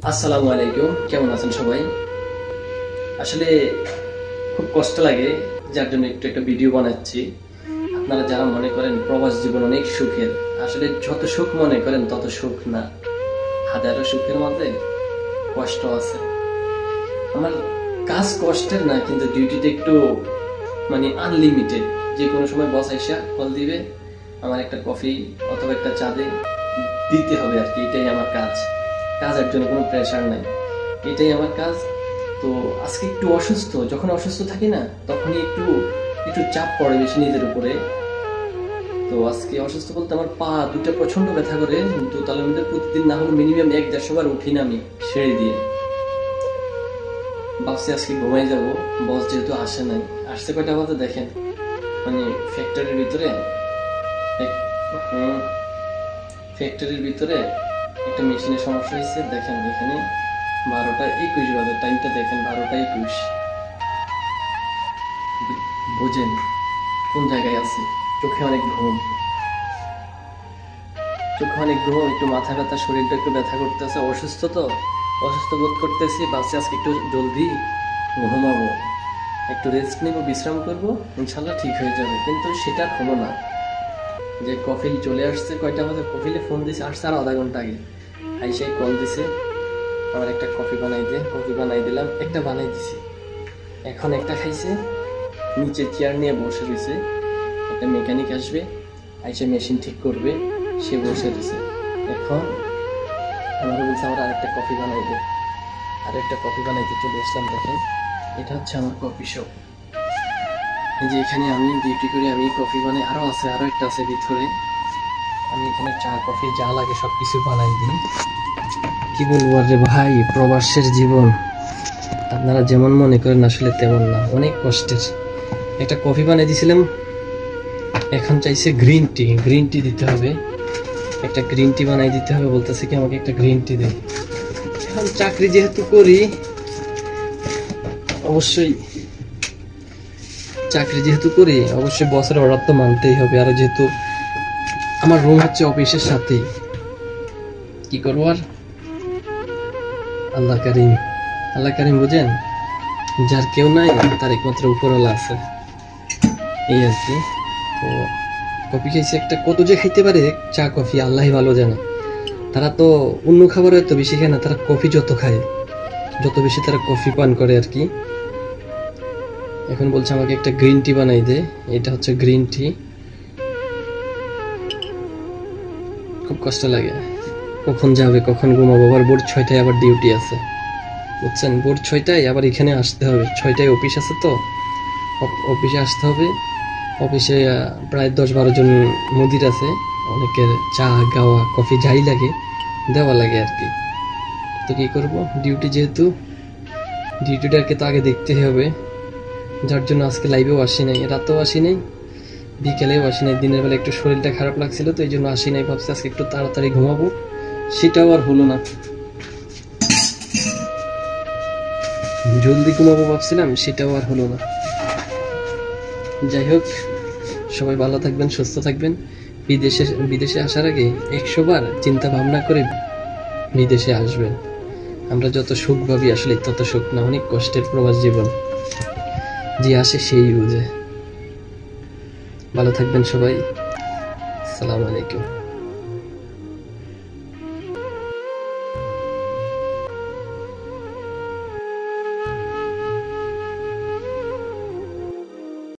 আসসালামু আলাইকুম, কেমন আছেন সবাই? আসলে খুব কষ্ট লাগে, যার জন্য একটা ভিডিও বানাচ্ছি। আপনারা যারা মনে করেন প্রবাস জীবন অনেক সুখের, আসলে যত সুখ মনে করেন তত সুখ না। হাজারো সুখের মধ্যে কষ্ট আছে। আমার কাজ কষ্টের না, কিন্তু ডিউটিটা একটু আনলিমিটেড। যে কোনো সময় বস আইসা কল দিবে, আমার একটা কফি অথবা একটা চা দিতে হবে আর কি। এটাই আমার কাজ। কাজের জন্য কোনো প্রেশার নাই, এটাই আমার কাজ। তো আজকে একটু অসুস্থ, যখন অসুস্থ থাকি না তখনই একটু একটু চাপ পড়ে বেশি নিজের উপরে। তো আজকে অসুস্থ বলতে আমার পা দুটো প্রচন্ড ব্যথা করে। দোতলার মধ্যে প্রতিদিন না হলে মিনিমাম 1-150 বার উঠি না আমি সিঁড়ি দিয়ে। ভাবছি আজকে ঘুমাই যাব, বস যেহেতু আসে নাই। আসছে কয়টা বাজে দেখেন, ফ্যাক্টরির ভিতরে একটা মেশিনের সমস্যা হয়েছে। দেখেন এখানে 12টা 21 বাজে, টাইমটা দেখেন 12টা 21। বুঝেন কোন জায়গায় আছে? চোখে অনেক ঘুম, একটু মাথা ব্যথা, শরীরটা একটু ব্যথা করতেছে। অসুস্থ তো, অসুস্থ বোধ করতেছি। ভাবছি আজকে একটু জলদি ঘুমাবো, একটু রেস্ট নেবো, বিশ্রাম করবো, ইনশাল্লাহ ঠিক হয়ে যাবে। কিন্তু সেটা হলো না। যে কফিল চলে আসছে কয়টা বাজে, কফিলে ফোন দিছে, আসছে আর আধা ঘন্টা আগে। আইসে কল দিছে, আমার একটা কফি বানাই দে। কফি বানাই দিলাম, একটা বানাই দিছি। এখন একটা খাইছে, নিচে চেয়ার নিয়ে বসে রয়েছে। একটা মেকানিক আসবে, আইসে মেশিন ঠিক করবে, সে বসে রয়েছে। এখন আমার বলছে আমার আরেকটা কফি বানাই দে। আরেকটা কফি বানাইতে চলে আসলাম। দেখেন এটা হচ্ছে আমার কফি শপ। এই যে এখানে আমি ডিউটি করি, আমি কফি বানাই। আরো একটা আছে ভিতরে। আমি এখানে চা কফি যা লাগে সবকিছু বানাই দিই। কি বলবো রে ভাই, প্রবাসের জীবন আপনারা যেমন মনে করেন আসলে তেমন না, অনেক কষ্টের। একটা কফি বানাই দিয়েছিলাম, এখন চাইছে গ্রিন টি দিতে হবে। একটা গ্রিন টি বানাই দিতে হবে, বলতেছে কি আমাকে একটা গ্রিন টি দে। এখন চাকরি যেহেতু করি, অবশ্যই বসের অর্ডার তো মানতেই হবে। আর যেহেতু আমার রুম হচ্ছে অফিসের সাথেই, কি করবো আর। আল্লাহ কারিম বুঝেন, যার কেউ নাই তার একমাত্র উপরওয়ালা আছে, এই আর কি। তো কফি খাইছে একটা, কত যে খাইতে পারে চা কফি আল্লাহই ভালো জানে। তারা তো অন্য খাবার এত বেশি খায় না, তারা কফি যত খায়, যত বেশি তারা কফি পান করে আর কি। এখন বলছে আমাকে একটা গ্রিন টি বানাই দে। এটা হচ্ছে গ্রিন টি। খুব কষ্ট লাগে, কখন যাবে কখন ঘুমাবো। আবার ভোর 6টায় আবার ডিউটি আছে, বুঝছেন? ভোর 6টায় আবার এখানে আসতে হবে। 6টায় অফিস আছে, তো অফিসে আসতে হবে। অফিসে প্রায় 10-12 জন মুদির আছে, অনেকের চা গাওয়া কফি যাই লাগে দেওয়া লাগে আর কি। তো কি করব, যেহেতু ডিউটিটাকে তো আগে দেখতে হবে। যার জন্য আজকে লাইভেও আসি নাই, রাতেও আসি নাই, বিকেলেও আসি নাই। দিনের বেলা একটু শরীরটা খারাপ লাগছিল, তো এই জন্য আসি নাই। ভাবছি আজকে একটু তাড়াতাড়ি ঘুমাবো, সেটাও আর হলো না। জলদি ঘুমাবো ভাবছিলাম, সেটাও আর হলো না। যাই হোক, সবাই ভালো থাকবেন, সুস্থ থাকবেন। বিদেশে আসার আগে 100 বার চিন্তা ভাবনা করে বিদেশে আসবেন। আমরা যত সুখ ভাবি আসলে তত সুখ না, অনেক কষ্টের প্রবাস জীবন। যে আসে সেই বুঝে। ভালো থাকবেন সবাই, আসসালামু আলাইকুম।